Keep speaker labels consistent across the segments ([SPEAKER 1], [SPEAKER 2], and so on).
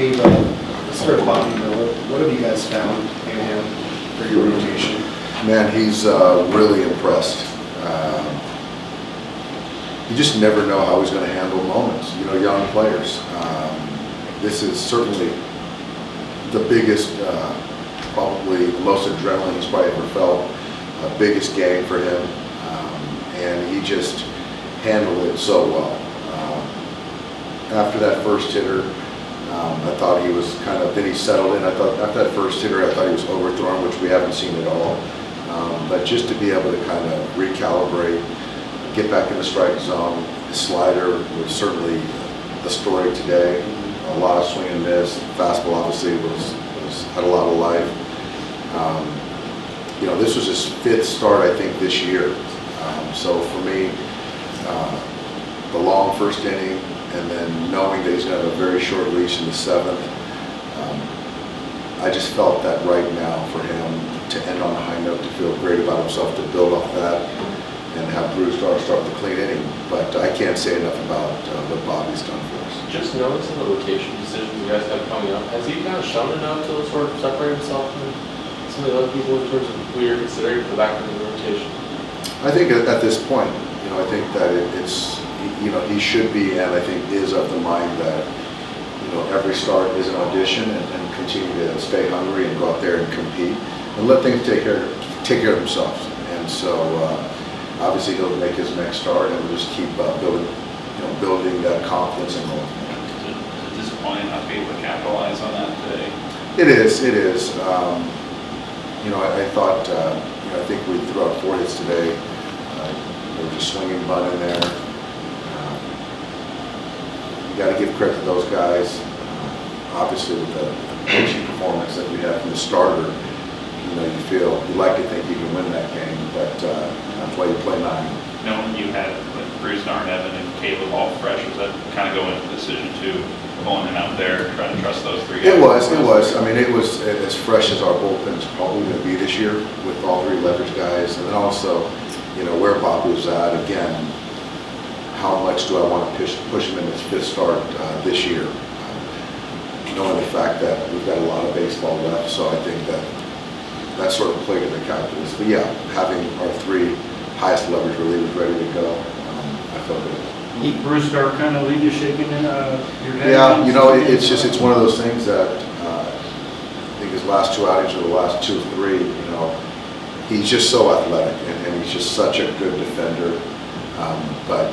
[SPEAKER 1] Dave, let's start with Bobby Miller. What have you guys found in him for your rotation?
[SPEAKER 2] Man, he's really impressed. You just never know how he's going to handle moments, you know, young players. This is certainly the biggest, probably the most adrenaline he's probably ever felt, biggest game for him, and he just handled it so well. After that first hitter, I thought he was kind of, then he settled in. I thought after that first hitter, I thought he was overthrown, which we haven't seen at all. But just to be able to kind of recalibrate, get back in the strike zone, the slider was certainly the story today. A lot of swing and miss. Fastball obviously had a lot of life. You know, this was his 5th start, I think, this year. So for me, the long first inning, and then knowing that he's going to have a very short leash in the 7th, I just felt that right now for him to end on a high note, to feel great about himself, to build off that, and have Bruce start the clean inning. But I can't say enough about what Bobby's done for us.
[SPEAKER 3] Just knowing some of the rotation decisions you guys have coming up, has he kind of shown enough to sort of separate himself from some of the other people in terms of who you're considering for the back end of the rotation?
[SPEAKER 2] I think at this point, you know, I think that it's, you know, he should be, and I think is of the mind that, you know, every start is an audition, and continue to stay hungry and go out there and compete and let things take care of themselves. And so obviously he'll make his next start, and we'll just keep building that confidence and going.
[SPEAKER 4] Is it disappointing not to be able to capitalize on that today?
[SPEAKER 2] It is. You know, I thought, you know, I think we threw out 4 hits today. There was a swinging bunt in there. You got to give credit to those guys. Obviously, with the pitching performance that we had from the starter, you know, you like to think you can win that game, but that's why you play 9.
[SPEAKER 4] Knowing you had Bruce, Evan, and Caleb all fresh, was that kind of going into the decision to pulling him out there, trying to trust those 3 guys?
[SPEAKER 2] It was. I mean, it was as fresh as our bullpen is probably going to be this year, with all 3 leverage guys, and then also, you know, where Bobby was at. Again, how much do I want to push him in his 5th start this year? Knowing the fact that we've got a lot of baseball left, so I think that sort of played in the calculus. But yeah, having our 3 highest leverage relievers ready to go, I felt good.
[SPEAKER 5] Bruce start kind of leave you shaking in your head?
[SPEAKER 2] Yeah, you know, it's one of those things that I think his last 2 outings or the last 2 or 3, you know, he's just so athletic, and he's just such a good defender. But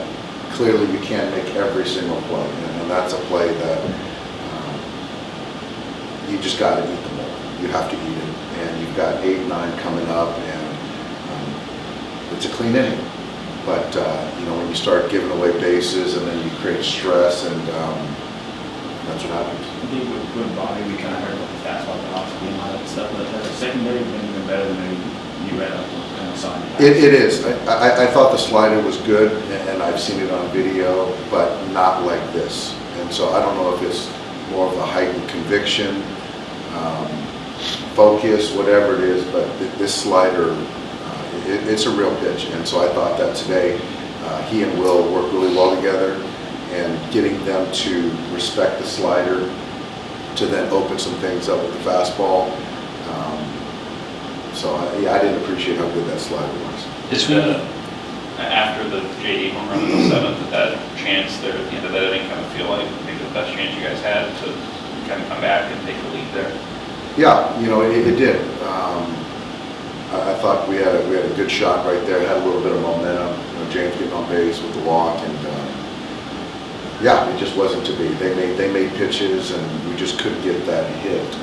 [SPEAKER 2] clearly you can't make every single play, and that's a play that you just got to eat the ball. You have to eat it, and you've got 8, 9 coming up, and it's a clean inning. But you know, when you start giving away bases, and then you create stress, and that's what happens.
[SPEAKER 6] I think with Bobby, we kind of heard about the fastball, the off being a lot of stuff, but the secondary has been even better than maybe you read up kind of saw in the past.
[SPEAKER 2] It is. I thought the slider was good, and I've seen it on video, but not like this. And so I don't know if it's more of a heightened conviction, focus, whatever it is, but this slider, it's a real pitch. And so I thought that today he and Will worked really well together, and getting them to respect the slider, to then open some things up with the fastball. So I didn't appreciate how good that slider was.
[SPEAKER 4] Is after the JD home run in the 7th, that chance there at the end of that inning kind of feel like maybe the best chance you guys had to kind of come back and take the lead there?
[SPEAKER 2] Yeah, you know, it did. I thought we had a good shot right there. Had a little bit of momentum. You know, James getting on base with the walk, and yeah, it just wasn't to be. They made pitches, and we just couldn't get that hit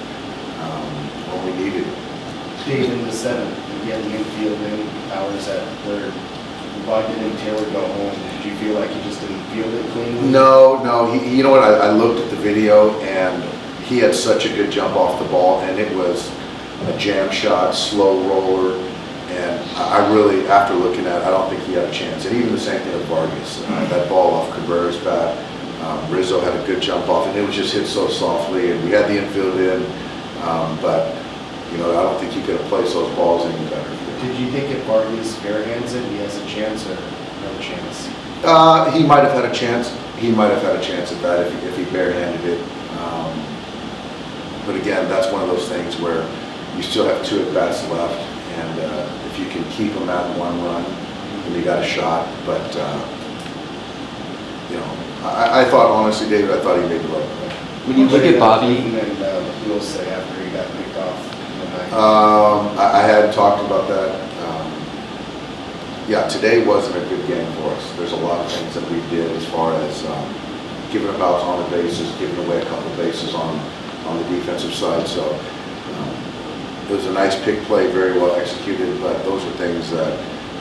[SPEAKER 2] when we needed it.
[SPEAKER 1] Dave, in the 7th, you had the infield in, Powers at 3rd. Why didn't Taylor go home? Did you feel like he just didn't field it cleanly?
[SPEAKER 2] No. You know what? I looked at the video, and he had such a good jump off the ball, and it was a jam shot, slow roller, and I really, after looking at it, I don't think he had a chance. And even the same thing with Vargas. That ball off Cabrera's bat, Rizzo had a good jump off, and it was just hit so softly, and we had the infield in, but you know, I don't think he could have placed those balls any better.
[SPEAKER 1] Did you think if Vargas barehands it, he has a chance or no chance?
[SPEAKER 2] He might have had a chance. He might have had a chance at that if he barehanded it. But again, that's one of those things where you still have 2 at-bats left, and if you can keep them at 1 run, then you got a shot. But, you know, I thought, honestly, David, I thought he made the right play.
[SPEAKER 7] When you look at Bobby,
[SPEAKER 1] And then you'll say after he got picked off in the ninth.
[SPEAKER 2] I had talked about that. Yeah, today wasn't a good game for us. There's a lot of things that we did as far as giving up outs on the bases, giving away a couple of bases on the defensive side. So it was a nice pick play, very well executed, but those are things that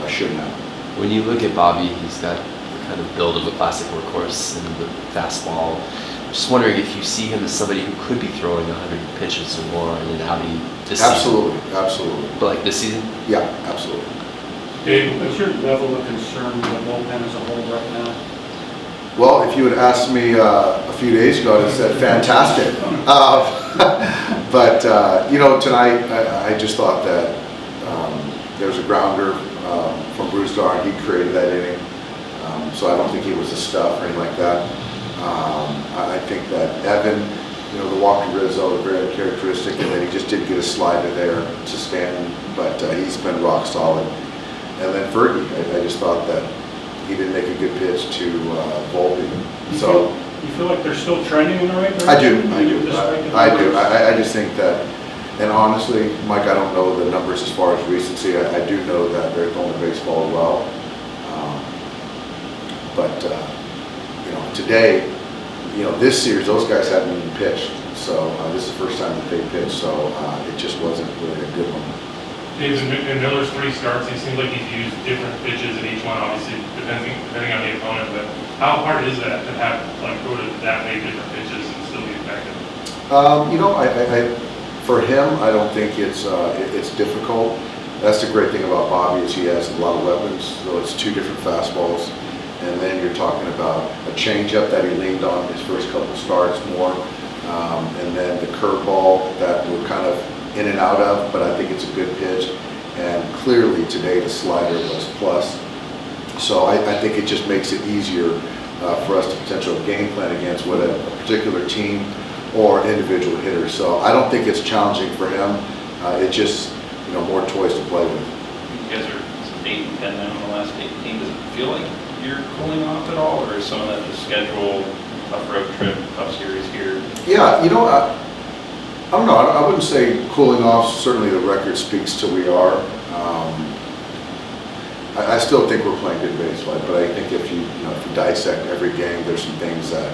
[SPEAKER 2] shouldn't happen.
[SPEAKER 7] when you look at Bobby, he's got the kind of build of a classic workhorse and the fastball. Just wondering if you see him as somebody who could be throwing 100 pitches or more in an outing this
[SPEAKER 2] Absolutely,
[SPEAKER 7] season.
[SPEAKER 2] absolutely.
[SPEAKER 7] But like this season?
[SPEAKER 2] Yeah, absolutely.
[SPEAKER 5] Dave, what's your level of concern with the bullpen as a whole right now?
[SPEAKER 2] Well, if you had asked me a few days ago, I'd have said fantastic. But you know, tonight I just thought that there was a grounder from Bruce Darn. He created that inning, so I don't think he was a stuff or anything like that. I think that Evan, you know, the walk to Rizzo, very uncharacteristic, and then he just didn't get a slider there to Stanton, but he's been rock solid. And then Fergie, I just thought that he didn't make a good pitch to Volpe.
[SPEAKER 5] You feel like they're still trending in the right direction?
[SPEAKER 2] I do.
[SPEAKER 5] Despite the
[SPEAKER 2] I do.
[SPEAKER 5] numbers?
[SPEAKER 2] I just think that, and honestly, Mike, I don't know the numbers as far as recency. I do know that they're throwing the baseball well. But you know, today, you know, this series, those guys haven't even pitched. So this is the first time that they pitched. So it just wasn't really a good one.
[SPEAKER 8] David, in Miller's 3 starts, it seems like he's used different pitches in each one, obviously, depending on the opponent, but how hard is that to have, like, go to that many different pitches and still be effective?
[SPEAKER 2] You know, for him, I don't think it's difficult. That's the great thing about Bobby is he has a lot of weapons. So it's 2 different fastballs, and then you're talking about a changeup that he leaned on his first couple starts more, and then the curveball that we're kind of in and out of, but I think it's a good pitch. And clearly today the slider was plus. So I think it just makes it easier for us to potentially game plan against with a particular team or individual hitter. So I don't think it's challenging for him. It's just, you know, more toys to play with.
[SPEAKER 4] You guys are 8 and 10 now in the last 18. Does it feel like you're cooling off at all, or is some of that just schedule, tough road trip, tough series here?
[SPEAKER 2] Yeah, you know, I don't know. I wouldn't say cooling off. Certainly the record speaks to we are. I still think we're playing good baseball, but I think if you dissect every game, there's some things that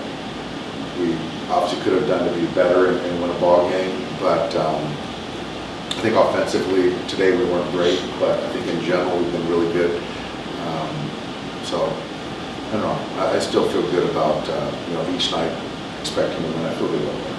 [SPEAKER 2] we obviously could have done to be better and win a ball game. But I think offensively today we weren't great, but I think in general we've been really good. So I don't know. I still feel good about each night expecting to win. I feel good about that.